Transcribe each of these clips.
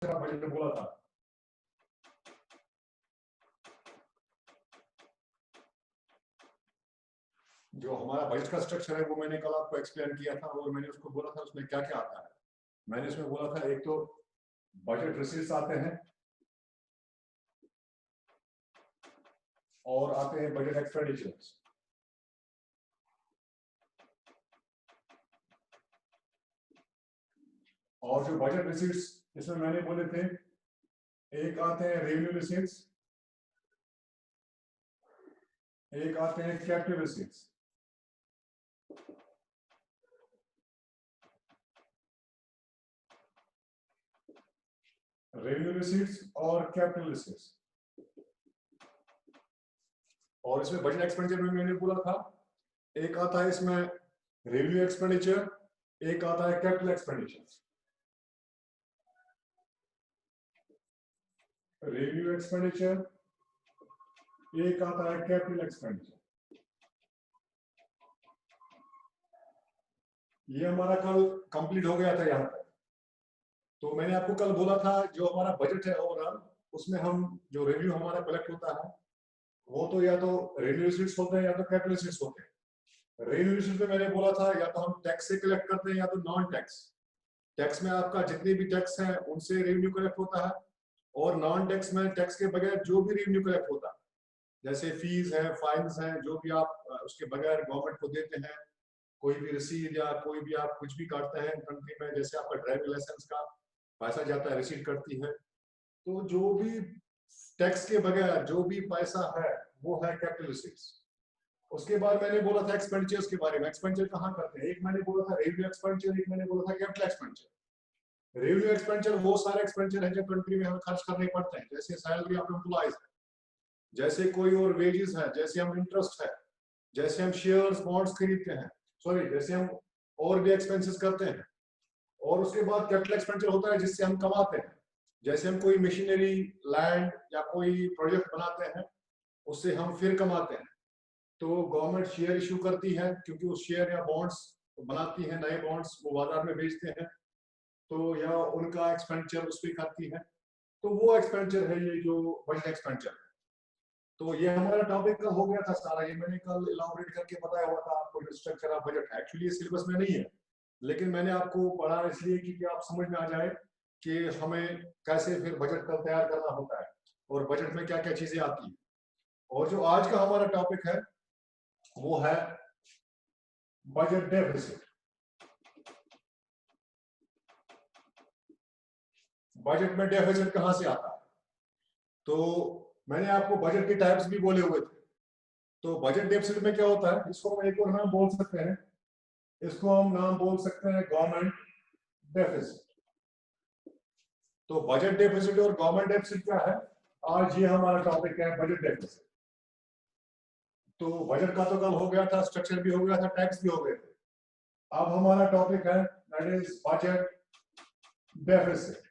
Budget में बोला था। जो हमारा बजट का स्ट्रक्चर है वो मैंने कल आपको एक्सप्लेन किया था और मैंने उसको बोला था उसमें क्या क्या आता है। मैंने उसमें बोला था एक तो बजट रिसीट्स आते हैं और आते हैं बजट एक्सपेंडिचर्स। और जो बजट रिसीट्स इसमें मैंने बोले थे, एक आते हैं रेवेन्यू रिसीट्स, एक आते हैं कैपिटल रिसीट्स। रेवेन्यू रिसीट्स और कैपिटल रिसीट्स। और इसमें बजट एक्सपेंडिचर में मैंने बोला था एक आता है इसमें रेवेन्यू एक्सपेंडिचर, एक आता है कैपिटल एक्सपेंडिचर। रेवेन्यू एक्सपेंडिचर, एक आता है कैपिटल एक्सपेंडिचर। ये हमारा कल कंप्लीट हो गया था यहाँ तक। तो मैंने आपको कल बोला था जो हमारा बजट है ओवरऑल, उसमें हम जो रेवेन्यू हमारा कलेक्ट होता है वो तो या तो रेवेन्यू रिसीट्स होते हैं या तो कैपिटल रिसीट्स होते हैं। रेवेन्यू रिसीट्स में मैंने बोला था या तो हम टैक्स से कलेक्ट करते हैं या तो नॉन टैक्स। टैक्स में आपका जितने भी टैक्स हैं उनसे रेवेन्यू कलेक्ट होता है, और नॉन टैक्स में टैक्स के बगैर जो भी रेवेन्यू कलेक्ट होता है, जैसे फीस है, फाइन्स हैं, जो भी आप उसके बगैर गवर्नमेंट को देते हैं, कोई भी रसीद या कोई भी आप कुछ भी काटते हैं कंट्री में, जैसे आपका ड्राइविंग लाइसेंस का पैसा जाता है, रसीद कटती है, तो जो भी टैक्स के बगैर जो भी पैसा है वो है कैपिटल रिसीट्स। उसके बाद मैंने बोला था एक्सपेंडिचर्स के बारे में। एक्सपेंडिचर कहाँ करते हैं, एक मैंने बोला था रेवेन्यू एक्सपेंडिचर, एक मैंने बोला था कैपिटल एक्सपेंडिचर। रेवेन्यू एक्सपेंडिचर वो सारे एक्सपेंडिचर है जो कंट्री में हमें खर्च करने पड़ते हैं, जैसे सैलरी ऑफ एम्प्लॉइज है, जैसे कोई और वेजेस है, जैसे हम इंटरेस्ट है, जैसे हम शेयर्स बॉन्ड्स खरीदते हैं, सॉरी जैसे हम और भी एक्सपेंसेस करते हैं। और उसके बाद कैपिटल एक्सपेंडिचर होता है जिससे हम कमाते हैं, जैसे हम कोई मशीनरी, लैंड या कोई प्रोजेक्ट बनाते हैं, उससे हम फिर कमाते हैं। तो गवर्नमेंट शेयर इशू करती है, क्योंकि उस शेयर या बॉन्ड्स बनाती है, नए बॉन्ड्स वो बाजार में बेचते हैं, तो या उनका एक्सपेंडिचर उस पर करती है। तो वो एक्सपेंडिचर है ये जो बजट एक्सपेंडिचर है। तो ये हमारा टॉपिक का हो गया था सारा, ये मैंने कल इलाबोरेट करके बताया हुआ था आपको स्ट्रक्चर ऑफ बजट। एक्चुअली ये सिलेबस में नहीं है, लेकिन मैंने आपको पढ़ा इसलिए कि आप समझ में आ जाए कि हमें कैसे फिर बजट का तैयार करना होता है और बजट में क्या क्या चीजें आती हैं। और जो आज का हमारा टॉपिक है वो है बजट डेफिसिट। बजट में डेफिसिट कहां से आता है? तो मैंने आपको बजट के टाइप्स भी बोले हुए थे। तो बजट डेफिसिट में क्या होता है, इसको हम एक और नाम बोल सकते हैं, इसको हम नाम बोल सकते हैं गवर्नमेंट डेफिसिट। तो बजट डेफिसिट और गवर्नमेंट डेफिसिट क्या है, आज ये हमारा टॉपिक है बजट डेफिसिट। तो बजट का तो कल हो गया था, स्ट्रक्चर भी हो गया था, टैक्स भी हो गए थे। अब हमारा टॉपिक है दैट इज बजट डेफिसिट।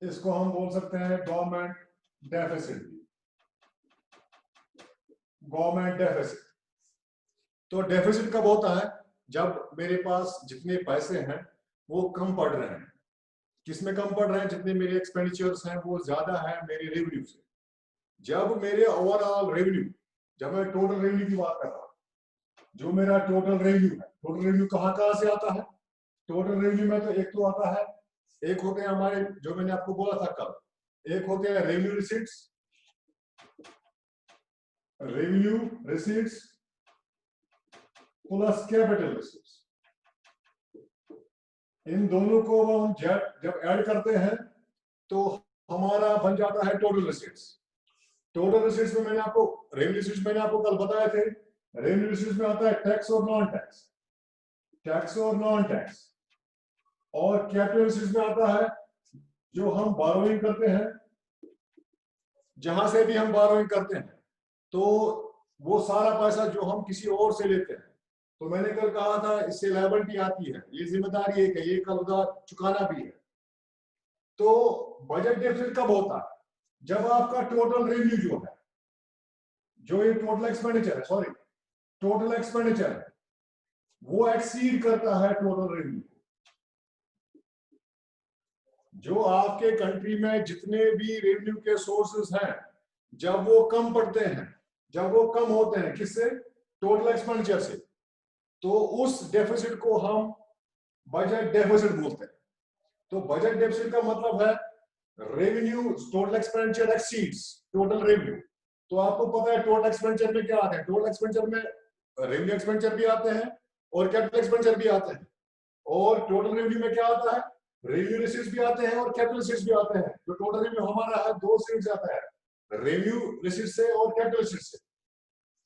इसको हम बोल सकते हैं गवर्नमेंट डेफिसिट। Government deficit. तो डेफिसिट कब होता है, जब मेरे पास जितने पैसे हैं वो कम पड़ रहे हैं। किसमें कम पड़ रहे हैं, जितने मेरे एक्सपेंडिचर्स हैं वो ज्यादा है मेरे रेवेन्यू से। जब मेरे ओवरऑल रेवेन्यू, जब मैं टोटल रेवेन्यू की बात कर रहा हूं, जो मेरा टोटल रेवेन्यू है, टोटल रेवेन्यू कहां कहां से आता है? टोटल रेवेन्यू में तो एक तो आता है, एक होते हैं हमारे जो मैंने आपको बोला था कल, एक होते हैं revenue receipts, revenue receipts plus capital receipts. इन दोनों को हम जब ऐड करते हैं तो हमारा बन जाता है टोटल रिसीट्स। टोटल रिसीट्स में मैंने आपको, रेवेन्यू रिसीट्स मैंने आपको कल बताए थे, रेवेन्यू रिसीट्स में आता है टैक्स और नॉन टैक्स, टैक्स और नॉन टैक्स। और कैपिटल रिसीट्स में आता है जो हम बारोइंग करते हैं, जहां से भी हम बारोइंग करते हैं, तो वो सारा पैसा जो हम किसी और से लेते हैं। तो मैंने कल कहा था इससे लायबिलिटी आती है, ये जिम्मेदारी एक है, ये कल उधार चुकाना भी है। तो बजट डेफिसिट कब होता है, जब आपका टोटल रेवेन्यू जो है, जो ये टोटल एक्सपेंडिचर है, सॉरी टोटल एक्सपेंडिचर है, वो एक्सीड करता है टोटल रेवेन्यू। जो आपके कंट्री में जितने भी रेवेन्यू के सोर्सेस हैं, जब वो कम पड़ते हैं, जब वो कम होते हैं, किससे? टोटल एक्सपेंडिचर से, तो उस डेफिसिट को हम बजट डेफिसिट बोलते हैं। तो बजट डेफिसिट का मतलब है revenue, total expenditure exceeds total revenue. तो आपको पता है टोटल एक्सपेंडिचर में क्या आते हैं? टोटल एक्सपेंडिचर में रेवेन्यू एक्सपेंडिचर भी आते हैं और कैपिटल एक्सपेंडिचर भी आते हैं। और टोटल रेवेन्यू में क्या आता है? रेवेन्यू रिसीट्स भी आते हैं और कैपिटल रिसीट्स भी आते हैं। तो टोटल रेवेन्यू हमारा है, दो से जाता है, रेवेन्यू रिसीट से और कैपिटल रिसीट से।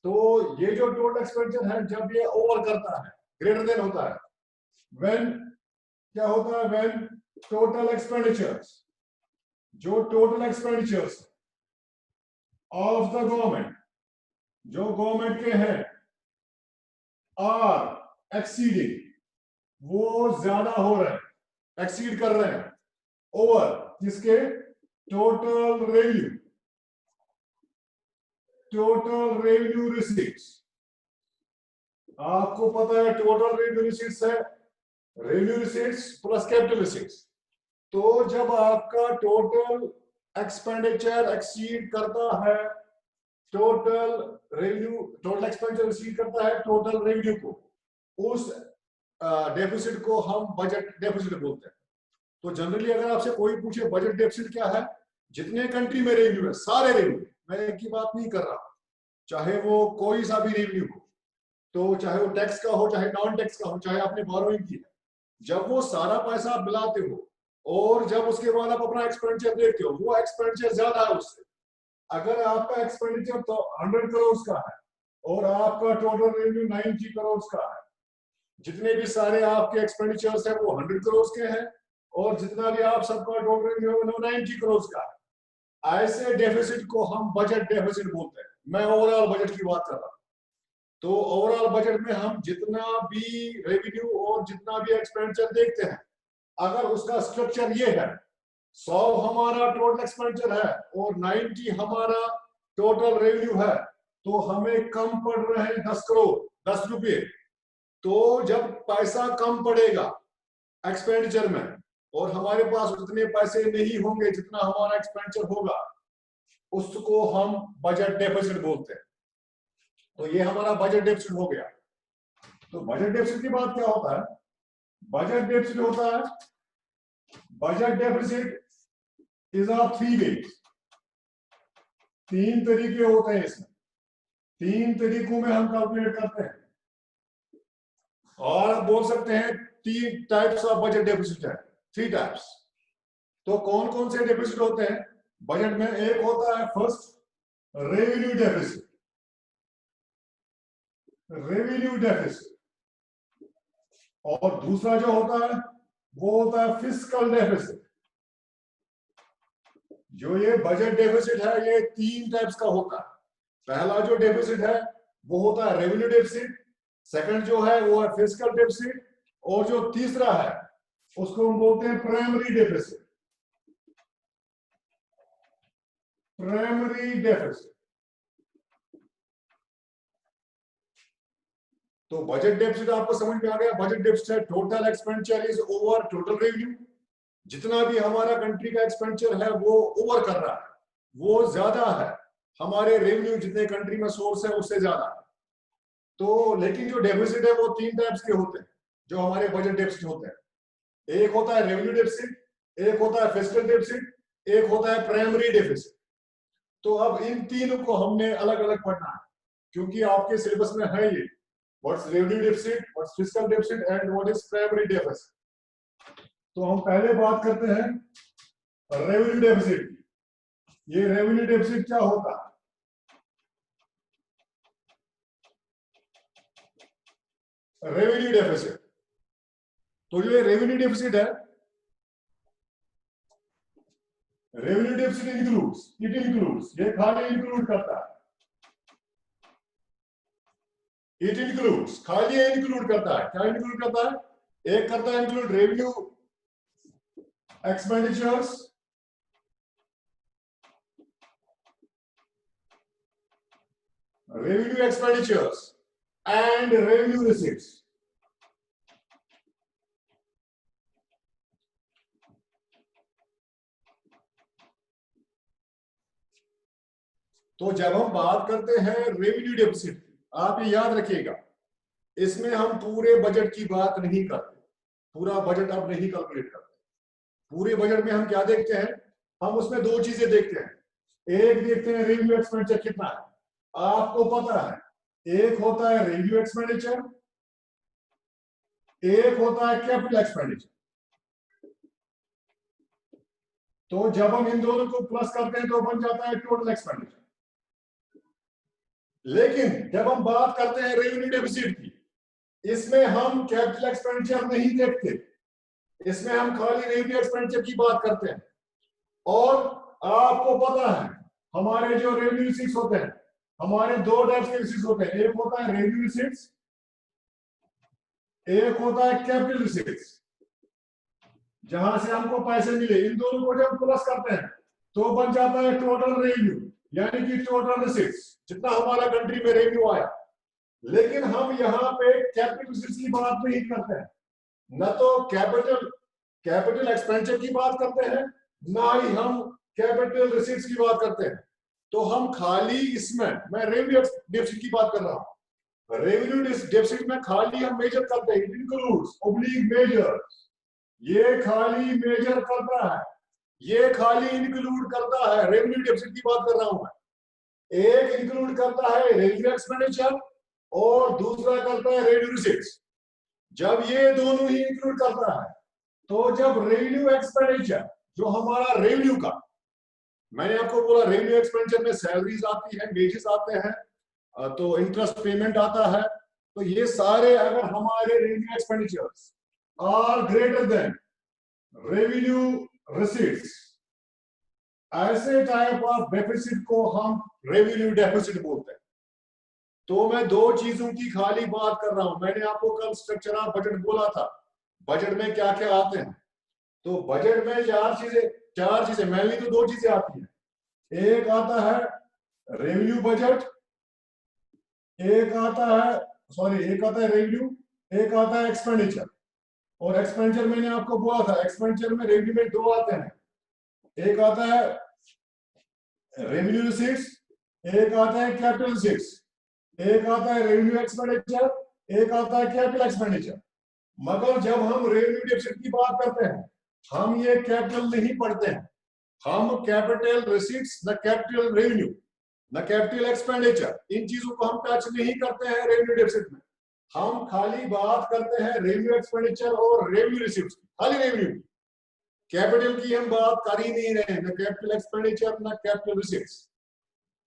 तो ये जो टोटल एक्सपेंडिचर है, जब ये ओवर करता है, ग्रेटर देन होता है, व्हेन क्या होता है? व्हेन टोटल एक्सपेंडिचर्स, जो total expenditures of the government, जो गवर्नमेंट के हैं, आर एक्सीडिंग, वो ज्यादा हो रहे हैं, एक्सीड कर रहे हैं ओवर किसके? Total revenue, total revenue receipts. आपको पता है टोटल रेवेन्यू रिसीट्स है revenue receipts plus capital receipts. तो जब आपका टोटल एक्सपेंडिचर एक्सीड करता है total revenue, total expenditure recede करता है टोटल रेवेन्यू को, उस डेफिसिट को हम बजट डेफिसिट बोलते हैं। तो जनरली अगर आपसे कोई पूछे बजट डेफिसिट क्या है, जितने कंट्री में रेवेन्यू है, सारे रेवेन्यू, मैं एक की बात नहीं कर रहा, चाहे वो कोई सा भी रेवेन्यू हो, तो चाहे वो टैक्स का हो, चाहे नॉन टैक्स का हो, चाहे आपने बोरोइंग की है, जब वो सारा पैसा आप मिलाते हो और जब उसके बाद आप अपना एक्सपेंडिचर देखते हो, वो एक्सपेंडिचर ज्यादा है उससे। अगर आपका एक्सपेंडिचर तो 100 करोड़ का है और आपका टोटल रेवेन्यू 90 करोड़ का है, जितने भी सारे आपके एक्सपेंडिचर्स है वो 100 करोड़ के हैं और जितना भी आप सबका टोटल रेवेन्यू है वो 90 करोड़ का है, ऐसे डेफिसिट को हम बजट डेफिसिट बोलते हैं। मैं ओवरऑल बजट की बात कर रहा हूं। तो ओवरऑल बजट में हम जितना भी रेवेन्यू और जितना भी एक्सपेंडिचर देखते हैं, अगर उसका स्ट्रक्चर ये है, 100 हमारा टोटल एक्सपेंडिचर है और 90 हमारा टोटल रेवेन्यू है, तो हमें कम पड़ रहे हैं 10 करोड़, 10 रुपए। तो जब पैसा कम पड़ेगा एक्सपेंडिचर में और हमारे पास उतने पैसे नहीं होंगे जितना हमारा एक्सपेंडिचर होगा, उसको हम बजट डेफिसिट बोलते हैं। तो ये हमारा बजट डेफिसिट हो गया। तो बजट डेफिसिट की बात क्या होता है? बजट डेफिसिट होता है, budget deficit is of 3 ways. 3 तरीके होते हैं इसमें, 3 तरीकों में हम कैलकुलेट करते हैं। और आप बोल सकते हैं 3 टाइप्स ऑफ बजट डेफिसिट है, 3 टाइप्स। तो कौन कौन से डेफिसिट होते हैं बजट में? एक होता है first revenue deficit, revenue deficit. और दूसरा जो होता है वो होता है फिस्कल डेफिसिट। जो ये बजट डेफिसिट है ये 3 टाइप्स का होता है। पहला जो डेफिसिट है वो होता है रेवेन्यू डेफिसिट, सेकंड जो है वो है फिस्कल डेफिसिट, और जो तीसरा है उसको हम बोलते हैं प्राइमरी डेफिसिट, प्राइमरी डेफिसिट। तो बजट डेफिसिट आपको समझ में आ गया? बजट डेफिसिट है total expenditure is over total revenue. जितना भी हमारा कंट्री का एक्सपेंडिचर है वो ओवर कर रहा है, वो ज्यादा है, हमारे रेवेन्यू जितने कंट्री में सोर्स है उससे ज्यादा है। तो लेकिन जो डेफिसिट है वो 3 टाइप्स के होते हैं जो हमारे बजट डेफिसिट होते हैं। एक होता है रेवेन्यू डेफिसिट, एक होता है फिस्कल डेफिसिट, एक होता है प्राइमरी डेफिसिट। तो अब इन तीनों को हमने अलग अलग पढ़ना है क्योंकि आपके सिलेबस में है ये, what's revenue deficit, what's fiscal deficit and what is primary deficit. तो हम पहले बात करते हैं रेवेन्यू डेफिसिट की। ये रेवेन्यू डेफिसिट क्या होता है? रेवेन्यू डेफिसिट, तो ये रेवेन्यू डेफिसिट है, revenue deficit includes, it includes, ये खाली इंक्लूड करता है, इट इंक्लूड्स, खाली इंक्लूड करता है। क्या इंक्लूड करता है? एक करता है include revenue expenditures, revenue expenditures and revenue receipts. तो जब हम बात करते हैं रेवेन्यू डेफिसिट, आप ये याद रखिएगा, इसमें हम पूरे बजट की बात नहीं करते, पूरा बजट अब नहीं कैलकुलेट करते। पूरे बजट में हम क्या देखते हैं, हम उसमें दो चीजें देखते हैं। एक देखते हैं रेवेन्यू एक्सपेंडिचर कितना है, आपको पता है, एक होता है रेवेन्यू एक्सपेंडिचर, एक होता है कैपिटल एक्सपेंडिचर। तो जब हम इन दोनों को प्लस करते हैं तो बन जाता है टोटल एक्सपेंडिचर। लेकिन जब हम बात करते हैं रेवेन्यू डेफिसिट की, इसमें हम कैपिटल एक्सपेंडिचर नहीं देखते, इसमें हम खाली रेवेन्यू एक्सपेंडिचर की बात करते हैं। और आपको पता है हमारे जो रेवेन्यू रिसीट्स होते हैं, हमारे दो टाइप्स के रिसीट्स होते हैं, एक होता है रेवेन्यू रिसीट्स, एक होता है कैपिटल रिसीट्स, जहां से हमको पैसे मिले। इन दोनों को जब प्लस करते हैं तो बन जाता है टोटल रेवेन्यू, यानी कि टोटल रिसीट्स, जितना हमारा कंट्री में रेवेन्यू आया। लेकिन हम यहाँ पे कैपिटल रिसीट्स की बात नहीं करते हैं, न तो कैपिटल एक्सपेंडिचर की बात करते हैं, ना ही हम कैपिटल रिसीट्स की बात करते हैं। तो हम खाली इसमें, मैं रेवेन्यू डेफिसिट की बात कर रहा हूं, रेवेन्यू डेफिसिट में खाली हम मेजर करते हैं, इट इंक्लूड्स ऑब्लिक मेजर्स, ये खाली मेजर करता है, ये खाली इंक्लूड करता है, रेवेन्यू डेफिसिट की बात कर रहा हूं मैं। एक इंक्लूड करता है रेवेन्यू एक्सपेंडिचर और दूसरा करता है रेवेन्यू रिसीट्स। जब ये दोनों ही इंक्लूड करता है, तो जब रेवेन्यू एक्सपेंडिचर जो हमारा रेवेन्यू का, मैंने आपको बोला रेवेन्यू एक्सपेंडिचर में सैलरीज आती है, वेजेस आते हैं, तो इंटरेस्ट पेमेंट आता है। तो ये सारे अगर हमारे revenue expenditures are greater than revenue receipts, ऐसे टाइप ऑफ डेफिसिट को हम रेवेन्यू डेफिसिट बोलते हैं। तो मैं दो चीजों की खाली बात कर रहा हूं। मैंने आपको कल स्ट्रक्चर ऑफ बजट बोला था, बजट में क्या क्या आते हैं। तो बजट में चार चीजें मेनली तो दो चीजें आती हैं। एक आता है रेवेन्यू बजट, एक आता है रेवेन्यू, एक आता है एक्सपेंडिचर। और एक्सपेंडिचर मैंने आपको बोला था, एक्सपेंडिचर में रेवेन्यू में दो आते हैं, एक आता है रेवेन्यू रिसीट्स, एक आता है कैपिटल रिसीट्स, एक आता है रेवेन्यू एक्सपेंडिचर, एक आता है कैपिटल एक्सपेंडिचर। मगर जब हम रेवेन्यू डेफिसिट की बात करते हैं, हम ये कैपिटल नहीं पढ़ते हैं, हम कैपिटल रिसीट्स, न कैपिटल रेवेन्यू, न कैपिटल एक्सपेंडिचर, इन चीजों को हम टच नहीं करते हैं रेवेन्यू डेफिसिट में। हम खाली बात करते हैं रेवेन्यू एक्सपेंडिचर और रेवेन्यू रिसीट्स, खाली रेवेन्यू की। कैपिटल की हम बात कर ही नहीं रहे, न कैपिटल एक्सपेंडिचर न कैपिटल रिसीट्स।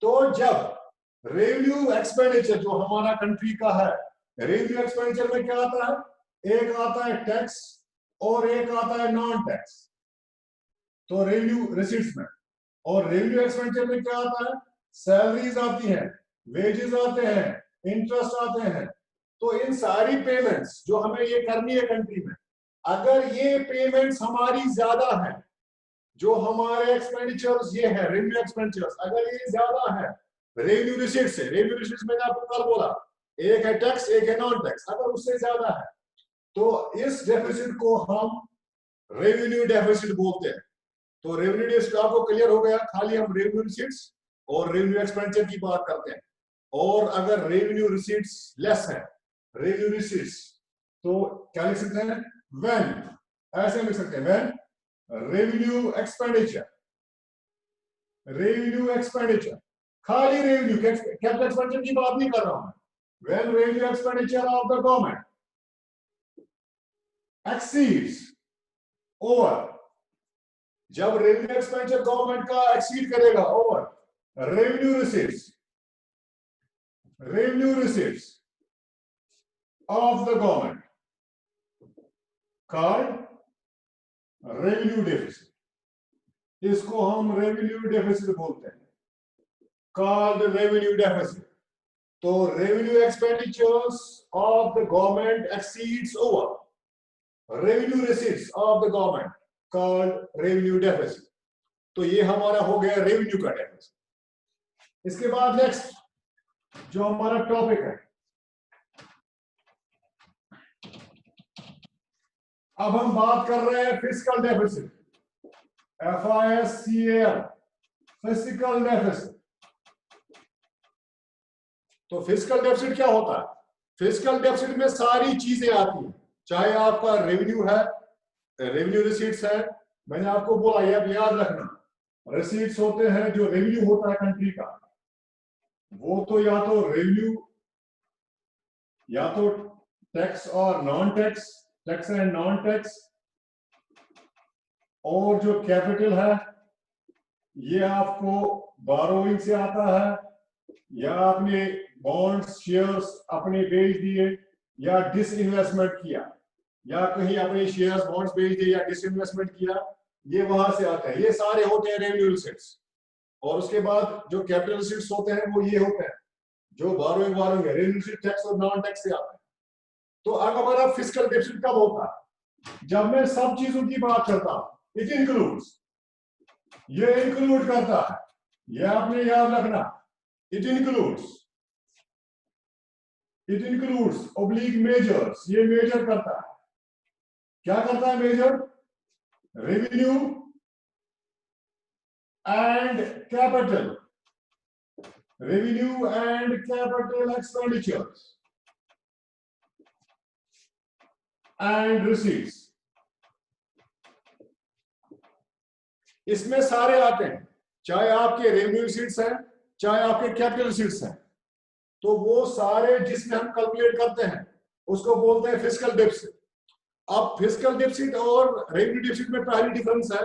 तो जब रेवेन्यू एक्सपेंडिचर जो हमारा कंट्री का है, रेवेन्यू एक्सपेंडिचर में क्या आता है, एक आता है टैक्स और एक आता है नॉन टैक्स, तो रेवेन्यू रिसीट्स में। और रेवेन्यू एक्सपेंडिचर में क्या आता है, सैलरीज आती हैं, वेजेस आते हैं, इंटरेस्ट आते हैं। तो इन सारी पेमेंट्स जो हमें ये करनी है कंट्री में, अगर ये पेमेंट्स हमारी ज्यादा है, जो हमारे एक्सपेंडिचर्स ये है रेवेन्यू एक्सपेंडिचर्स, अगर ये ज्यादा है रेवेन्यू रिसीट्स से, रेवेन्यू रिसीट्स मैंने आपको कल बोला, एक है टैक्स एक है नॉन टैक्स, अगर उससे ज्यादा है तो इस डेफिसिट को हम रेवेन्यू डेफिसिट बोलते हैं। तो रेवेन्यू डेफिसिट आपको क्लियर हो गया, खाली हम रेवेन्यू रिसीट्स और रेवेन्यू एक्सपेंडिचर की बात करते हैं। और अगर रेवेन्यू रिसीट्स लेस है, रेवेन्यू रिसीट्स, तो क्या लिख सकते हैं, व्हेन, ऐसे लिख सकते हैं, व्हेन रेवेन्यू एक्सपेंडिचर, खाली रेवेन्यू, कैपिटल एक्सपेंडिचर की बात नहीं कर रहा हूं, when revenue expenditure of the government exceeds over, जब रेवेन्यू एक्सपेंडिचर गवर्नमेंट का एक्सीड करेगा over revenue receipts of the government, called revenue deficit, इसको हम रेवेन्यू डेफिसिट बोलते हैं, कॉल्ड रेवेन्यू डेफिसिट। तो revenue expenditures of the government exceeds over revenue receipts of the government, called revenue deficit. तो ये हमारा हो गया रेवेन्यू का डेफिसिट। इसके बाद नेक्स्ट जो हमारा टॉपिक है, अब हम बात कर रहे हैं fiscal deficit, FISCAL, fiscal deficit. तो फिस्कल डेफिसिट क्या होता है? फिस्कल डेफिसिट में सारी चीजें आती हैं, चाहे आपका रेवेन्यू है, रेवेन्यू रिसीट्स है, मैंने आपको बोला, ये आप याद रखना, रिसीट्स होते हैं जो रेवेन्यू होता है कंट्री का, वो तो या तो रेवेन्यू या तो टैक्स और non tax, tax and non tax, और जो कैपिटल है ये आपको बोरोइंग से आता है, या आपने बॉन्ड्स शेयर्स अपने बेच दिए या डिसइन्वेस्टमेंट किया, या कहीं अपने शेयर्स बॉन्ड्स बेच दिए या डिसइन्वेस्टमेंट किया, ये वहां से आते हैं, ये सारे होते हैं रेवेन्यू रिसीट्स। और उसके बाद जो कैपिटल रिसीट्स होते हैं वो ये होते हैं जो बोरोइंग है, रेवेन्यू रिसीट टैक्स और नॉन टैक्स से आते हैं। तो अब हमारा फिस्कल डेफिसिट कब होता है? जब मैं सब चीजों की बात करता हूं, इट इंक्लूड्स, ये इंक्लूड करता है, ये आपने याद रखना, इट इंक्लूड्स ऑब्लिक मेजर्स, ये मेजर करता है, क्या करता है measure? Revenue and capital, revenue and capital expenditures and receipts, इसमें सारे आते हैं, चाहे आपके रेवेन्यू रिसीट्स हैं, चाहे आपके कैपिटल रिसीट्स हैं, तो वो सारे जिसमें हम कैलकुलेट करते हैं उसको बोलते हैं फिस्कल डेफिसिट। अब फिस्कल डेफिसिट और रेवेन्यू डेफिसिट में पहली डिफरेंस है,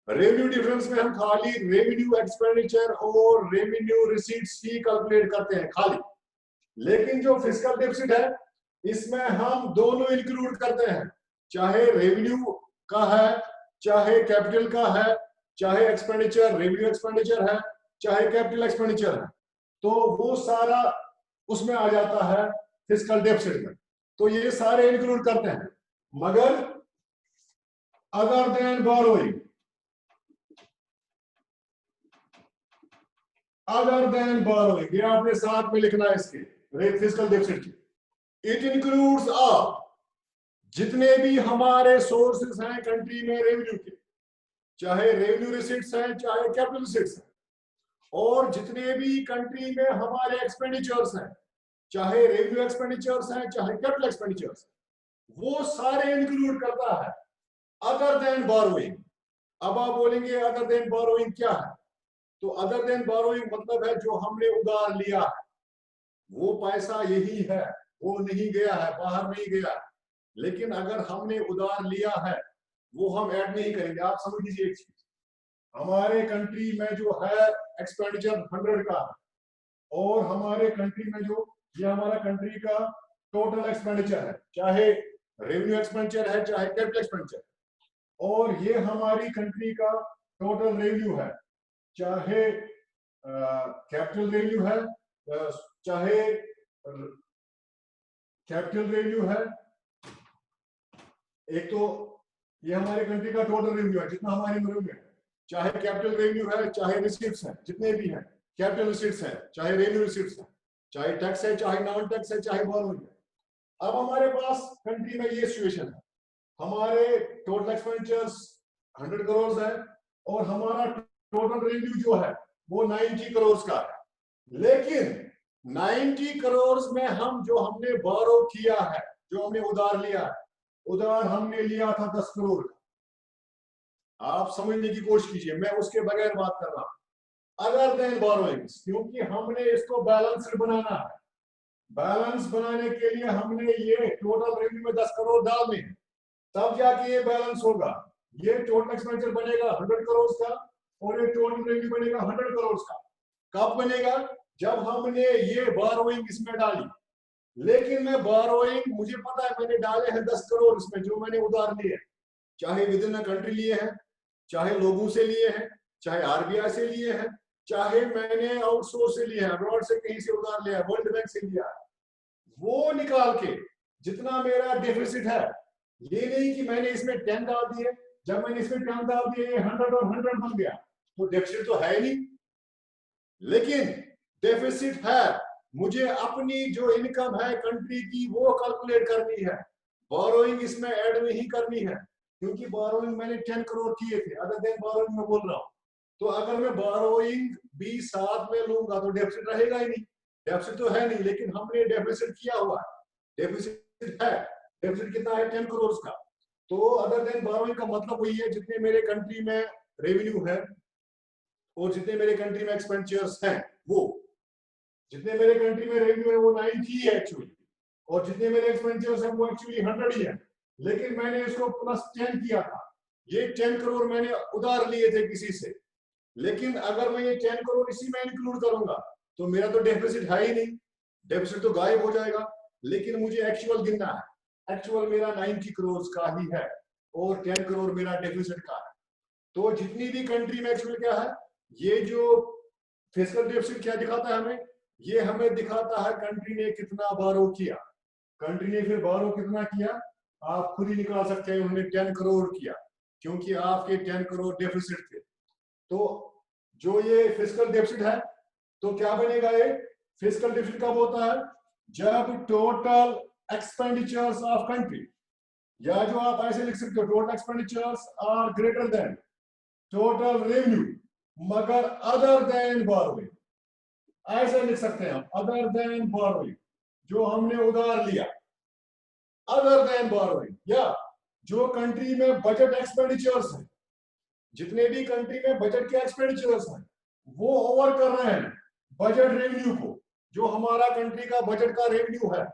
रेवेन्यू डिफरेंस में हम खाली रेवेन्यू एक्सपेंडिचर और रेवेन्यू रिसीट्स ही कैलकुलेट करते हैं खाली, लेकिन जो फिस्कल डेफिसिट है इसमें हम दोनों इंक्लूड करते हैं, चाहे रेवेन्यू का है, चाहे कैपिटल का है, चाहे एक्सपेंडिचर रेवेन्यू एक्सपेंडिचर है, चाहे कैपिटल एक्सपेंडिचर है, तो वो सारा उसमें आ जाता है फिस्कल डेफिसिट में। तो ये सारे इंक्लूड करते हैं, मगर अदर देन बोरोइंग, ये आपने साथ में लिखना है इसके फिस्कल डेफिसिट की, इट इंक्लूड्स ऑल, जितने भी हमारे सोर्सेस हैं कंट्री में रेवेन्यू के, चाहे रेवेन्यू रिसीट्स हैं चाहे कैपिटल रिसीट्स हैं, और जितने भी कंट्री में हमारे एक्सपेंडिचर्स हैं, चाहे रेवेन्यू एक्सपेंडिचर्स हैं चाहे कैपिटल एक्सपेंडिचर्स, वो सारे इंक्लूड करता है अदर देन बोरोइंग। अब आप बोलेंगे अदर देन बोरोइंग क्या है? तो अदर देन बोरोइंग मतलब है जो हमने उधार लिया है, वो पैसा यही है, वो नहीं गया है, बाहर नहीं गया है, लेकिन अगर हमने उधार लिया है वो हम ऐड नहीं करेंगे। आप समझ लीजिए एक चीज, हमारे कंट्री में जो है एक्सपेंडिचर 100 का है, और हमारे कंट्री में जो ये हमारा कंट्री का टोटल एक्सपेंडिचर है, चाहे रेवेन्यू एक्सपेंडिचर है चाहे कैपिटल एक्सपेंडिचर, और ये हमारी कंट्री का टोटल रेवेन्यू है, चाहे कैपिटल रेवेन्यू है, चाहे कैपिटल रेवेन्यू है, एक तो ये हमारे कंट्री का टोटल रेवेन्यू है जितना हमारे रेवेन्यू है, चाहे कैपिटल रेवेन्यू है चाहे रिसीट्स हैं, जितने भी हैं कैपिटल रिसीट्स हैं चाहे रेवेन्यू रिसीट्स हैं, चाहे टैक्स है चाहे नॉन टैक्स है चाहे बोरोइंग है। अब हमारे पास कंट्री में ये सिचुएशन है, हमारे टोटल एक्सपेंडिचर्स 100 करोड़ है और हमारा टोटल रेवेन्यू जो है वो 90 करोड़ का है, लेकिन 90 करोड़ में हम जो हमने बोरो किया है, जो हमने उधार लिया है, उधार हमने लिया था 10 करोड़ का। आप समझने की कोशिश कीजिए, मैं उसके बगैर बात कर रहा हूं अदर देन बोरोइंग्स, क्योंकि हमने इसको बैलेंस्ड बनाना है। बैलेंस बनाने के लिए हमने ये टोटल रेवेन्यू में 10 करोड़ डालने हैं, तब जाके ये बैलेंस होगा। ये टोटल एक्सपेंडिचर बनेगा 100 करोड़ का और ये टोटल रेवेन्यू बनेगा 100 करोड़ का। कब बनेगा? जब हमने ये बोरोइंग इसमें डाली, लेकिन मैं बोरोइंग मुझे पता है मैंने डाले हैं 10 करोड़ इसमें, जो मैंने उधार लिए हैं, चाहे विद इन कंट्री लिए हैं, चाहे लोगों से लिए हैं, चाहे आरबीआई से लिए हैं, चाहे मैंने आउटसोर्स से लिए हैं, अब्रॉड से कहीं से उधार लिया है, वर्ल्ड बैंक से लिया है, वो निकाल के जितना मेरा डेफिसिट है, ये नहीं कि मैंने इसमें 10 डाल दिए, जब मैंने इसमें 10 डाल दिए 100 और 100 बन गया, तो डेफिसिट तो है नहीं, लेकिन डेफिसिट है, मुझे अपनी जो इनकम है कंट्री की वो कैलकुलेट करनी है, बोरोइंग इसमें ऐड नहीं करनी है, क्योंकि बोरोइंग मैंने 10 करोड़ किए थे, अदर देन बोरोइंग में बोल रहा हूं। तो अगर मैं बोरोइंग भी साथ में लूंगा तो डेफिसिट रहेगा ही नहीं, डेफिसिट तो है नहीं, लेकिन हमने डेफिसिट किया हुआ है, डेफिसिट है। डेफिसिट कितना है? 10 करोड़ का। तो अदर देन बोरोइंग का मतलब वही है, जितने मेरे कंट्री में रेवेन्यू है और जितने मेरे कंट्री में एक्सपेंडिचर्स हैं, वो जितने मेरे कंट्री में रेवेन्यू है वो 90 है एक्चुअली, और जितने मेरे एक्सपेंडिचर्स हैं वो एक्चुअली 100 ही है। लेकिन मैंने इसको +10 किया था। ये 10 करोड़ मैंने उधार लिए थे किसी से, लेकिन अगर मैं ये 10 करोड़ इसी में इंक्लूड करूंगा तो मेरा तो डेफिसिट है ही नहीं, डेफिसिट तो गायब हो जाएगा। लेकिन मुझे एक्चुअल गिनना है, एक्चुअल मेरा 90 करोड़ का ही है और 10 करोड़ मेरा डेफिसिट का है। तो जितनी भी कंट्री में एक्चुअल क्या है, ये जो फिस्कल डेफिसिट क्या दिखाता है हमें, ये हमें दिखाता है कंट्री ने कितना बारो किया। कंट्री ने फिर बारो कितना किया आप खुद ही निकाल सकते हैं, उन्होंने 10 करोड़ किया क्योंकि आपके 10 करोड़ डेफिसिट थे। तो जो ये फिस्कल डेफिसिट है, तो क्या बनेगा ये फिस्कल डेफिसिट कब होता है? जब टोटल एक्सपेंडिचर्स ऑफ कंट्री, या जो आप ऐसे लिख सकते हो, total expenditures are greater than total revenue मगर अदर देन बोरोइंग, ऐसे लिख सकते हैं हम, अदर देन बोरोइंग, जो हमने उधार लिया, अदर देन बोरोइंग, या जो कंट्री में बजट एक्सपेंडिचर्स हैं, जितने भी कंट्री में बजट के एक्सपेंडिचर्स हैं वो ओवर कर रहे हैं बजट रेवेन्यू को, जो हमारा कंट्री का बजट का रेवेन्यू है,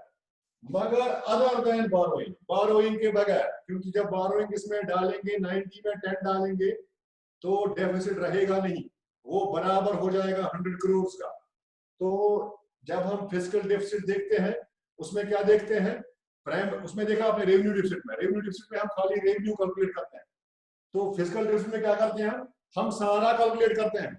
मगर अदर देन बोरोइंग, बोरोइंग के बगैर, क्योंकि जब बोरोइंग इसमें डालेंगे 90 में 10 डालेंगे तो डेफिसिट रहेगा नहीं, वो बराबर हो जाएगा 100 करोड़ का। तो जब हम फिस्कल डेफिसिट देखते हैं उसमें क्या देखते हैं, प्राइम उसमें देखा आपने रेवेन्यू डेफिसिट में, रेवेन्यू डेफिसिट में हम खाली रेवेन्यू कैलकुलेट करते हैं, तो फिस्कल डेफिसिट में क्या करते हैं हम सारा कैलकुलेट करते हैं।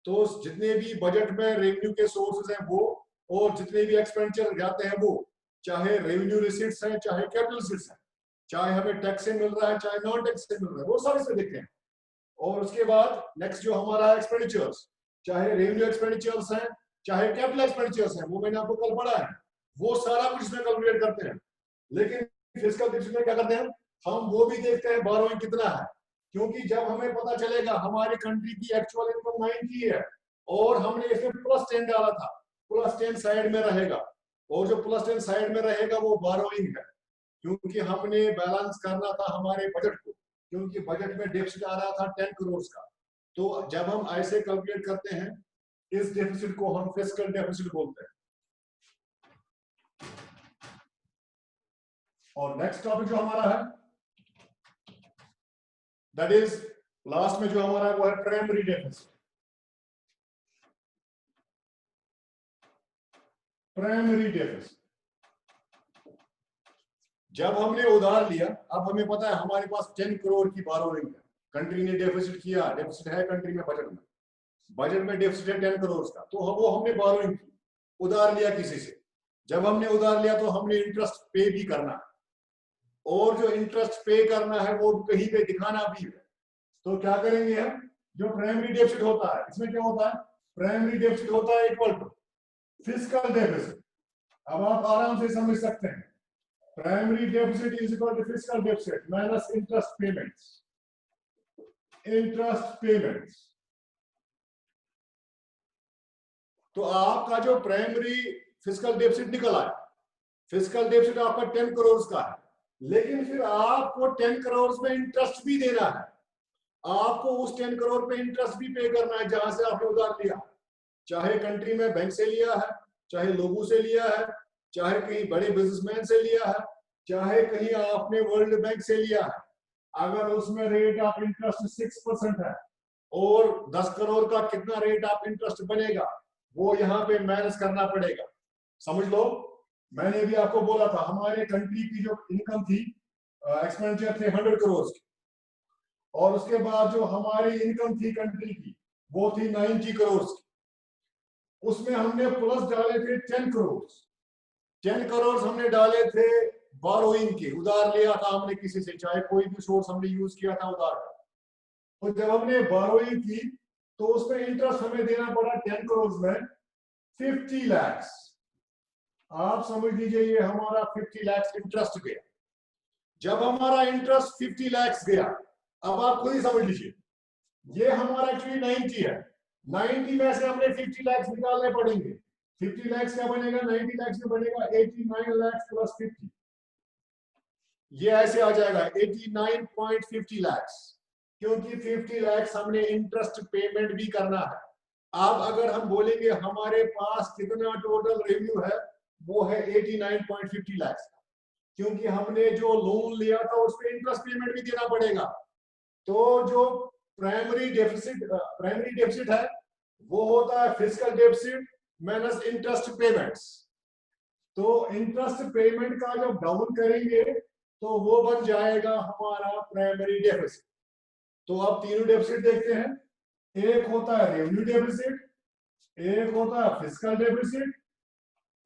तो जितने भी बजट में रेवेन्यू के सोर्सेज हैं वो, और जितने भी एक्सपेंडिचर जाते हैं वो, चाहे रेवेन्यू रिसीट्स हैं चाहे कैपिटल रिसीट्स हैं, चाहे हमें टैक्स से मिल रहा है चाहे नॉन टैक्स से मिल रहा है, वो सब इसमें देखते हैं। और उसके बाद नेक्स्ट जो हमारा एक्सपेंडिचर्स, चाहे रेवेन्यू एक्सपेंडिचर्स हैं चाहे कैपिटल एक्सपेंडिचर्स हैं, वो मैंने आपको कल पढ़ा है, वो सारा कुछ इसमें कैलकुलेट करते हैं। लेकिन फिस्कल डेफिसिट में क्या करते हैं हम, वो भी देखते हैं बोरोइंग कितना है, क्योंकि जब हमें पता चलेगा हमारी कंट्री की एक्चुअल इनकम 90 है और हमने इसमें +10 डाला था, +10 साइड में रहेगा, और जो +10 साइड में रहेगा वो बोरोइंग है, क्योंकि हमने बैलेंस करना था हमारे बजट को, क्योंकि बजट में डेफिसिट आ रहा था 10 करोड़ का। तो जब हम ऐसे कैलकुलेट करते हैं इस डेफिसिट को हम फिस्कल डेफिसिट बोलते हैं। और नेक्स्ट टॉपिक जो हमारा है दैट इज लास्ट में जो हमारा वो है प्राइमरी डेफिसिट। प्राइमरी डेफिसिट, जब हमने उधार लिया, अब हमें पता है हमारे पास 10 करोड़ की बोरोइंग है, कंट्री ने डेफिसिट किया, डेफिसिट है कंट्री में बजट में डेफिसिट है 10 करोड़ का, तो वो हमने बोरोइंग की, उधार लिया किसी से। जब हमने उधार लिया तो हमने इंटरेस्ट पे भी करना है, और जो इंटरेस्ट पे करना है वो कहीं पे दिखाना भी है। तो क्या करेंगे हम, जो प्राइमरी डेफिसिट होता है, इसमें क्या होता है, प्राइमरी डेफिसिट होता है इक्वल टू फिस्कल डेफिसिट। अब आप आराम से समझ सकते हैं, primary deficit is equal to fiscal deficit minus interest payments, interest payments. तो आपका जो प्राइमरी फिस्कल डेफिसिट निकल आया, फिस्कल डेफिसिट आपका 10 करोड़ का है, लेकिन फिर आपको 10 करोड़ में इंटरेस्ट भी देना है, आपको उस 10 करोड़ पे इंटरेस्ट भी पे करना है जहां से आपने उधार लिया, चाहे कंट्री में बैंक से लिया है, चाहे लोगों से लिया है, चाहे कहीं बड़े बिजनेसमैन से लिया है, चाहे कहीं आपने वर्ल्ड बैंक से लिया है। अगर उसमें रेट ऑफ इंटरेस्ट 6% है और 10 करोड़ का कितना रेट ऑफ इंटरेस्ट बनेगा वो यहाँ पे माइनस करना पड़ेगा। समझ लो, मैंने भी आपको बोला था हमारे कंट्री की जो इनकम थी, एक्सपेंडिचर थे 100 करोड़ की, और उसके बाद जो हमारी इनकम थी कंट्री की वो थी 90 करोड़ की, उसमें हमने प्लस डाले थे 10 करोड़। 10 करोड़ हमने डाले थे बोरोइंग के, उधार लिया था हमने किसी से, चाहे कोई भी सोर्स हमने यूज किया था उधार का। तो जब हमने बोरोइंग की तो उसमें इंटरेस्ट हमें देना पड़ा 10 करोड़ में 50 लाख। आप समझ लीजिए ये हमारा 50 लाख इंटरेस्ट गया। जब हमारा इंटरेस्ट 50 लाख गया, अब आप खुद ही समझ लीजिए, ये हमारा एक्चुअली 90 है, 90 में से हमने 50 लाख निकालने पड़ेंगे, 50 लाख क्या बनेगा, 90 लाख में बनेगा 89 लाख प्लस 50, ये ऐसे आ जाएगा 89.50 लाख, क्योंकि 50 लाख हमने इंटरेस्ट पेमेंट भी करना है। अब अगर हम बोलेंगे हमारे पास कितना टोटल रेवेन्यू है, वो है 89.50 लाख, क्योंकि हमने जो लोन लिया था उस पर इंटरेस्ट पेमेंट भी देना पड़ेगा। तो जो प्राइमरी डेफिसिट है वो होता है fiscal deficit minus interest payments. तो इंटरेस्ट पेमेंट का जब डाउन करेंगे तो वो बन जाएगा हमारा प्राइमरी डेफिसिट। तो अब तीनों डेफिसिट देखते हैं, एक होता है रेवेन्यू डेफिसिट, एक होता है फिस्कल डेफिसिट,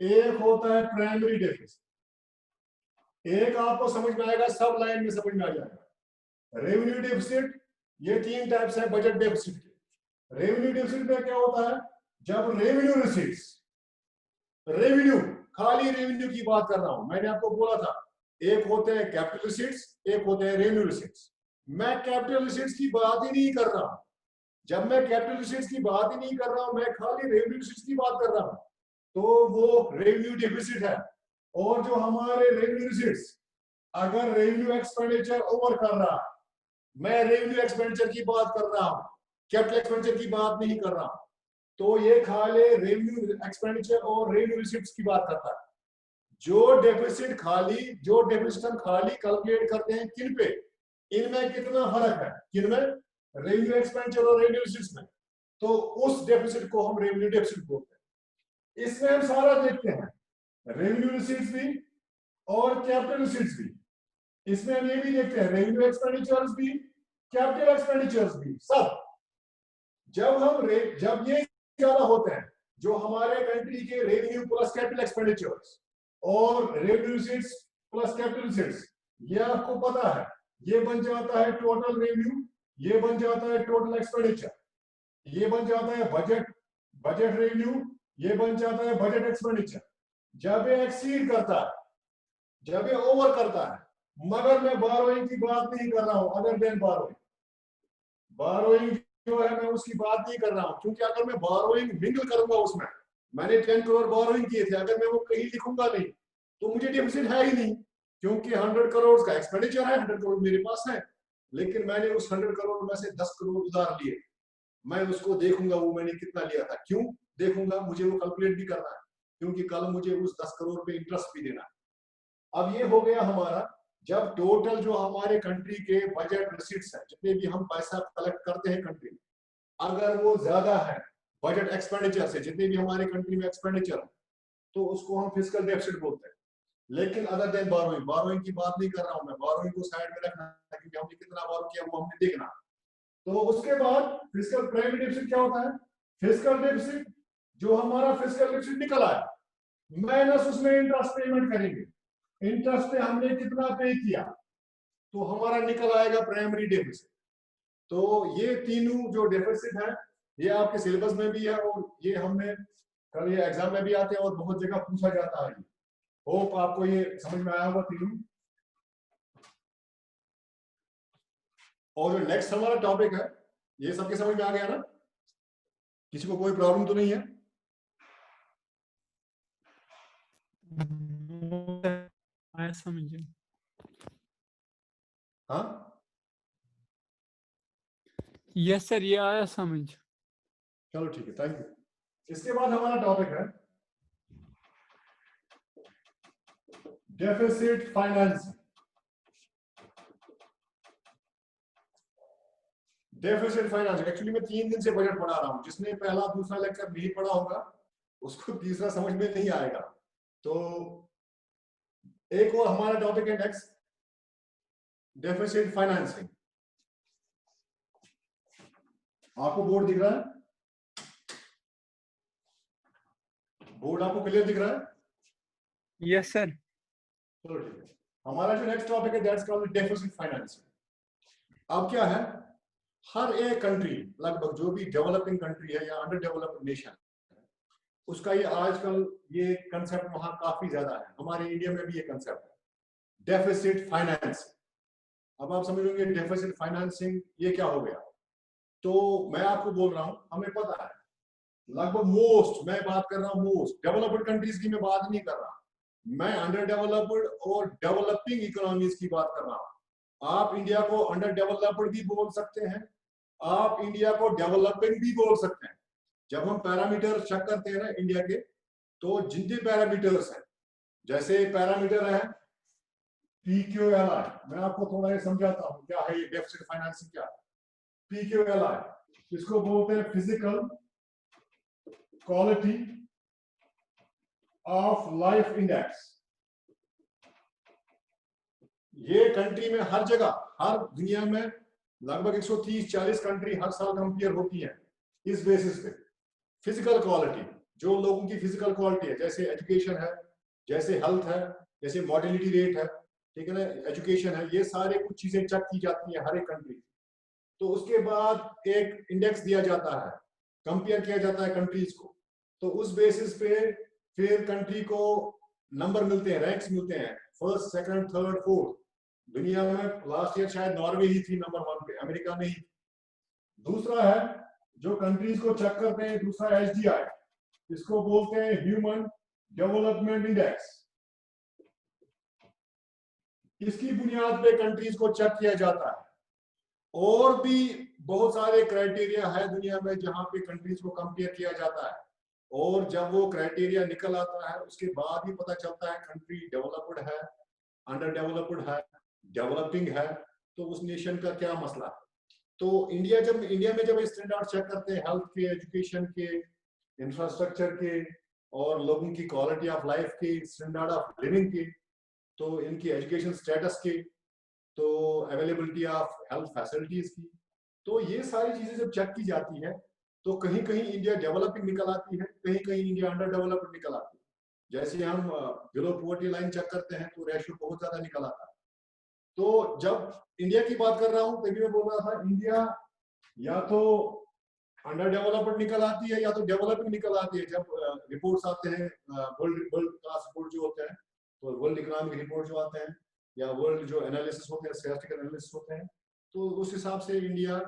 एक होता है प्राइमरी डेफिसिट। एक आपको समझ में आएगा, सब लाइन में समझ में आ जाएगा। रेवेन्यू डेफिसिट, ये तीन टाइप्स है बजट डेफिसिट के। रेवेन्यू डेफिसिट में क्या होता है, जब रेवेन्यू रिसीट्स, रेवेन्यू खाली रेवेन्यू की बात कर रहा हूं, मैंने आपको बोला था एक होते हैं कैपिटल रिसीट्स, एक होते हैं रेवेन्यू रिसीट्स। मैं कैपिटल रिसीट्स की बात ही नहीं कर रहा हूं। जब मैं कैपिटल रिसीट्स की बात ही नहीं कर रहा हूं, मैं खाली रेवेन्यू रिसीट्स की बात कर रहा हूं, तो वो रेवेन्यू डेफिसिट है। और जो हमारे रेवेन्यू रिसीट्स, अगर रेवेन्यू एक्सपेंडिचर ओवर कर रहा है, मैं रेवेन्यू एक्सपेंडिचर की बात कर रहा हूं, कैपिटल एक्सपेंडिचर की बात नहीं कर रहा हूं, तो ये खाली रेवेन्यू एक्सपेंडिचर और रेवेन्यू रिसीट्स की बात करता है। जो डेफिसिट हम खाली कैलकुलेट करते हैं किन पे, इनमें कितना फर्क है, किनमें, रेवेन्यू एक्सपेंडिचर और रेवेन्यू रिसीट्स में, तो उस डेफिसिट को हम रेवेन्यू डेफिसिट बोलते हैं। इसमें हम सारा देखते हैं, रेवेन्यू रिसीट्स भी और कैपिटल रिसीट्स भी। इसमें हम ये भी देखते हैं रेवेन्यू एक्सपेंडिचर्स भी, कैपिटल एक्सपेंडिचर्स भी, सब। जब ये ज्यादा होते हैं, जो हमारे कंट्री के रेवेन्यू प्लस कैपिटल एक्सपेंडिचर्स और revenue receipts plus capital receipts, ये आपको पता है, ये बन जाता है टोटल रेवेन्यू, ये बन जाता है टोटल एक्सपेंडिचर, ये बन जाता है बजट रेवेन्यू, ये बन जाता है बजट एक्सपेंडिचर। जब ये एक्सीड करता है, जब ये ओवर करता है, मगर मैं बारोइंग की बात नहीं कर रहा हूं, अदर देन बारोइंग जो है मैं उसकी बात नहीं कर रहा हूं, क्योंकि अगर मैं बारोइंग मिंगल करूंगा उसमें, मैंने 10 करोड़ बारोइंग किए थे, अगर मैं वो कहीं लिखूंगा नहीं तो मुझे डेफिसिट है ही नहीं, क्योंकि 100 करोड़ का एक्सपेंडिचर है, 100 करोड़ मेरे पास है, लेकिन मैंने उस 100 करोड़ में से 10 करोड़ उधार लिए। मैं उसको देखूंगा वो मैंने कितना लिया था, क्यों देखूंगा, मुझे वो कैलकुलेट भी करना है, क्योंकि कल मुझे उस 10 करोड़ पे इंटरेस्ट भी देना है। अब ये हो गया हमारा, जब टोटल जो हमारे कंट्री के बजट रिसीट्स है, जितने भी हम पैसा कलेक्ट करते हैं कंट्री में, अगर वो ज्यादा है बजट एक्सपेंडिचर से, जितने भी हमारे कंट्री में एक्सपेंडिचर है, तो उसको हम फिस्कल डेफिसिट बोलते हैं। लेकिन अदर देन बारोइंग की बात नहीं कर रहा हूं मैं, बारोइंग को साइड में रखना है, क्योंकि हमने कितना बारो किया वो हमने देखना। तो उसके बाद फिस्कल प्राइमरी डेफिसिट क्या होता है, फिस्कल डेफिसिट, जो हमारा फिस्कल डेफिसिट निकल आया माइनस उसमें इंटरेस्ट पेमेंट करेंगे, इंटरेस्ट पे हमने कितना पे किया, तो हमारा निकल आएगा प्राइमरी डेफिसिट। तो ये तीनों जो डेफिसिट है, ये आपके सिलेबस में भी है, और ये हमने कल ये एग्जाम में भी आते हैं और बहुत जगह पूछा जाता है। होप आपको ये समझ में आया होगा तीनों। और जो नेक्स्ट हमारा टॉपिक है, ये सबके समझ में आ गया ना, किसी को कोई प्रॉब्लम तो नहीं है? आया समझ। हाँ, यस सर, ये आया समझ। चलो ठीक है, थैंक यू। इसके बाद हमारा टॉपिक है deficit financing. Deficit finance, actually मैं 3 दिन से बजट पढ़ा रहा हूं, जिसने पहला दूसरा लेक्चर नहीं पढ़ा होगा उसको तीसरा समझ में नहीं आएगा। तो एक और हमारा टॉपिक है नेक्स्ट, डेफिसिट फाइनेंसिंग। आपको बोर्ड दिख रहा है, बोर्ड आपको क्लियर दिख रहा है? Yes sir. चलो ठीक है, हमारा जो नेक्स्ट टॉपिक है दैट्स कॉल्ड डेफिसिट फाइनेंसिंग। अब क्या है, हर एक कंट्री, लगभग जो भी डेवलपिंग कंट्री है या अंडर डेवलप्ड नेशन, उसका ये आजकल ये कंसेप्ट वहां काफी ज्यादा है, हमारे इंडिया में भी ये कंसेप्ट है, डेफिसिट फाइनेंस। अब आप समझोगे डेफिसिट फाइनेंसिंग ये क्या हो गया, तो मैं आपको बोल रहा हूं, हमें पता है लगभग मोस्ट, मैं बात कर रहा हूं मोस्ट डेवलप्ड कंट्रीज की मैं बात नहीं कर रहा, मैं अंडर डेवलप्ड और डेवलपिंग इकोनॉमीज की बात कर रहा हूं। आप इंडिया को अंडर डेवलप्ड भी बोल सकते हैं, आप इंडिया को डेवलपिंग भी बोल सकते हैं। जब हम पैरामीटर चेक करते हैं ना इंडिया के, तो जितने पैरामीटर्स हैं, जैसे पैरामीटर है PQLI, मैं आपको थोड़ा ये समझाता हूं क्या है ये डेफिसिट फाइनेंसिंग क्या है। PQLI इसको बोलते हैं physical quality of life index. ये कंट्री में हर जगह, हर दुनिया में लगभग 130-40 कंट्री हर साल कंपेयर होती है इस बेसिस पे। फिजिकल क्वालिटी, जो लोगों की फिजिकल क्वालिटी है, जैसे एजुकेशन है, जैसे हेल्थ है, जैसे मॉर्टेलिटी रेट है, ठीक है ना, एजुकेशन है, ये सारे कुछ चीजें चेक की जाती है हर एक कंट्री। तो उसके बाद एक इंडेक्स दिया जाता है, कंपेयर किया जाता है कंट्रीज को, तो उस बेसिस पे फिर कंट्री को नंबर मिलते हैं, रैंक्स मिलते हैं, फर्स्ट, सेकंड, थर्ड, फोर्थ। दुनिया में लास्ट ईयर शायद नॉर्वे ही थी नंबर 1 पे, अमेरिका नहीं। दूसरा है जो कंट्रीज को चेक करते हैं, दूसरा HDI, इसको बोलते हैं ह्यूमन डेवलपमेंट इंडेक्स। इसकी बुनियाद पे कंट्रीज को चेक किया जाता है। और भी बहुत सारे क्राइटेरिया है दुनिया में जहां पे कंट्रीज को कंपेयर किया जाता है, और जब वो क्राइटेरिया निकल आता है उसके बाद ही पता चलता है कंट्री डेवलप्ड है, अंडर डेवलप्ड है, डेवलपिंग है, तो उस नेशन का क्या मसला है। तो इंडिया में जब स्टैंडर्ड चेक करते हैं हेल्थ के, एजुकेशन के, इंफ्रास्ट्रक्चर के, और लोगों की क्वालिटी ऑफ लाइफ के, स्टैंडर्ड ऑफ लिविंग के, तो इनकी एजुकेशन स्टेटस के, तो अवेलेबिलिटी ऑफ हेल्थ फैसिलिटीज की, तो ये सारी चीजें जब चेक की जाती है तो कहीं कहीं इंडिया डेवलपिंग निकल आती है, कहीं कहीं इंडिया अंडर डेवलप्ड निकल आती है। जैसे हम बिलो पॉवर्टी लाइन चेक करते हैं तो रेशियो बहुत ज्यादा निकल आता है। तो जब इंडिया की बात कर रहा हूं तभी मैं बोल रहा था इंडिया या तो अंडर डेवलप्ड निकल आती है या तो डेवलपिंग निकल आती है। जब रिपोर्ट्स आते हैं, वर्ल्ड क्लास रिपोर्ट जो होते हैं, तो वर्ल्ड इकोनॉमिक रिपोर्ट जो आते हैं, या वर्ल्ड जो एनालिसिस होते हैं, स्टैटिस्टिकल एनालिसिस होते हैं, तो उस हिसाब से इंडिया,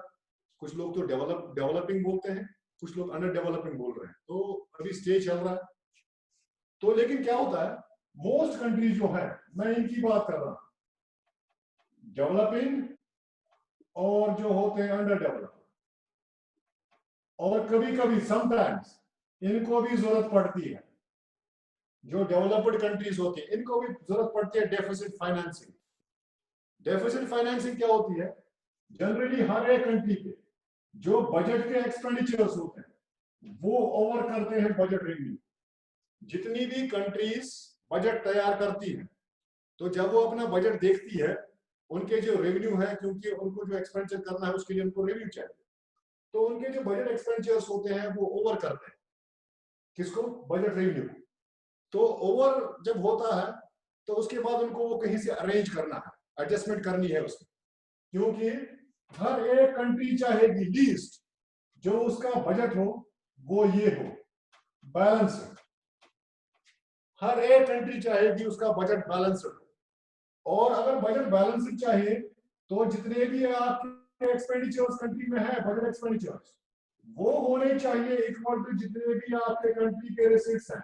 कुछ लोग तो डेवलपिंग बोलते हैं, कुछ लोग अंडर डेवलपिंग बोल रहे हैं, तो अभी स्टेज चल रहा है। तो लेकिन क्या होता है, मोस्ट कंट्रीज जो है, मैं इनकी बात कर रहा हूं, डेवलपिंग और जो होते हैं अंडर डेवलप, और कभी कभी समटाइम्स इनको भी जरूरत पड़ती है, जो डेवलप्ड कंट्रीज होती है इनको भी जरूरत पड़ती है डेफिसिट फाइनेंसिंग। डेफिसिट फाइनेंसिंग क्या होती है, जनरली हर एक कंट्री के जो बजट के एक्सपेंडिचर्स होते हैं वो ओवर करते हैं बजट रेवेन्यू। जितनी भी कंट्रीज बजट तैयार करती हैं, तो जब वो अपना बजट देखती है, उनके जो रेवेन्यू है, क्योंकि उनको जो एक्सपेंडिचर करना है उसके लिए उनको रेवेन्यू चाहिए, तो उनके जो बजट एक्सपेंडिचर्स होते हैं वो ओवर करते हैं किसको, बजट रेवेन्यू। तो ओवर जब होता है तो उसके बाद उनको वो कहीं से अरेंज करना है, एडजस्टमेंट करनी है उसकी, क्योंकि हर एक कंट्री चाहेगी लीस्ट जो उसका बजट हो वो ये हो, बैलेंस्ड। हर एक कंट्री चाहेगी उसका बजट बैलेंस्ड हो, और अगर बजट बैलेंस्ड चाहिए तो जितने भी आपके एक्सपेंडिचर्स कंट्री में है, बजट एक्सपेंडिचर्स, वो होने चाहिए इक्वल टू जितने भी आपके कंट्री के रिसीट्स हैं,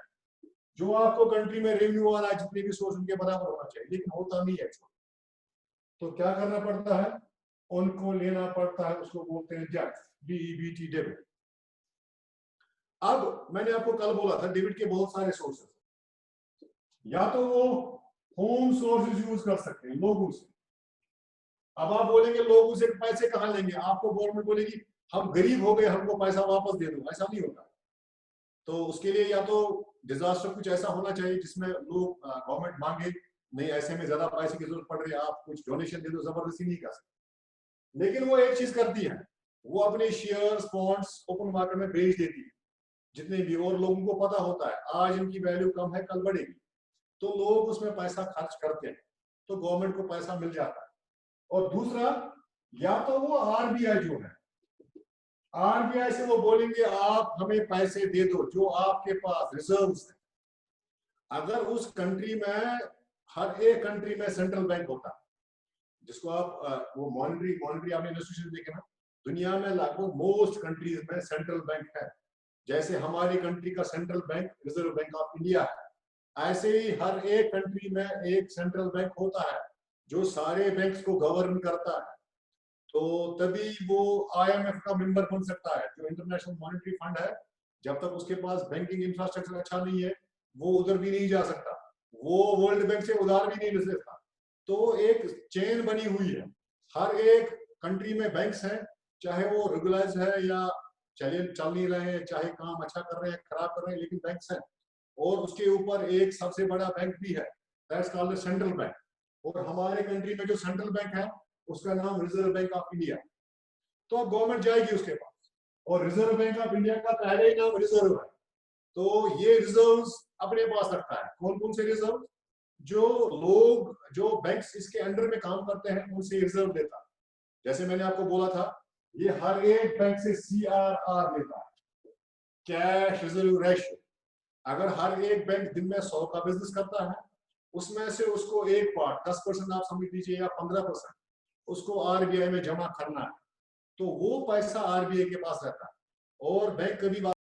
जो आपको कंट्री में रेवेन्यू आ रहा है, जितने भी सोर्स उनके बराबर होना चाहिए, लेकिन होता नहीं है। तो क्या करना पड़ता है, उनको लेना पड़ता है, उसको बोलते हैं डेब्ट, DEBT, डेबिट। अब मैंने आपको कल बोला था डेबिट के बहुत सारे सोर्सेस, या तो वो होम सोर्सेज यूज कर सकते हैं लोगों से। अब आप बोलेंगे लोगों से पैसे कहां लेंगे, आपको गवर्नमेंट बोलेगी हम गरीब हो गए हमको पैसा वापस दे दो, ऐसा नहीं होता। तो उसके लिए या तो डिजास्टर कुछ ऐसा होना चाहिए जिसमें लोग गवर्नमेंट मांगे नहीं, ऐसे में ज्यादा पैसे की जरूरत पड़ रही है, आप कुछ डोनेशन दे दो, जबरदस्ती नहीं कर सकते। लेकिन वो एक चीज करती है, वो अपने शेयर्स बॉन्ड्स ओपन मार्केट में बेच देती है जितने भी, और लोगों को पता होता है आज इनकी वैल्यू कम है कल बढ़ेगी, तो लोग उसमें पैसा खर्च करते हैं, तो गवर्नमेंट को पैसा मिल जाता है। और दूसरा, या तो वो RBI जो है, RBI से वो बोलेंगे आप हमें पैसे दे दो जो आपके पास रिजर्व्स है। अगर उस कंट्री में, हर एक कंट्री में सेंट्रल बैंक होता है, जिसको आप वो मॉनिटरी आपने इंस्टीट्यूशन देखे ना, दुनिया में लगभग मोस्ट कंट्रीज में सेंट्रल बैंक है, जैसे हमारी कंट्री का central bank reserve bank of India है, ऐसे ही हर एक कंट्री में एक सेंट्रल बैंक होता है जो सारे बैंक्स को गवर्न करता है। तो तभी वो IMF का मेंबर बन सकता है। जो इंटरनेशनल मॉनेटरी फंड है, जब तक उसके पास बैंकिंग इंफ्रास्ट्रक्चर अच्छा नहीं है, वो उधर भी नहीं जा सकता, वो वर्ल्ड बैंक से उधार भी नहीं ले सकता। तो एक चेन बनी हुई है, हर एक कंट्री में बैंक्स हैं, चाहे वो रेगुलाइज है या चल नहीं रहे हैं, चाहे काम अच्छा कर रहे हैं खराब कर रहे हैं, लेकिन बैंक्स हैं। और उसके ऊपर एक सबसे बड़ा बैंक भी है, that's called the central bank. और हमारे कंट्री में जो सेंट्रल बैंक है उसका नाम रिजर्व बैंक ऑफ इंडिया। तो अब गवर्नमेंट जाएगी उसके पास, और रिजर्व बैंक ऑफ इंडिया का पहले ही नाम रिजर्व है, तो ये रिजर्व्स अपने पास रखता है। कौन कौन से रिजर्व? जो लोग, जो बैंक्स इसके अंडर में काम करते हैं, उनसे रिजर्व लेता है। जैसे मैंने आपको बोला था, ये हर एक बैंक से CRR लेता है, कैश रिजर्व रेशियो। अगर हर एक बैंक दिन में 100 का बिजनेस करता है, उसमें से उसको एक पार्ट 10% आप समझ लीजिए या 15% उसको RBI में जमा करना है, तो वो पैसा RBI के पास रहता है। और बैंक कभी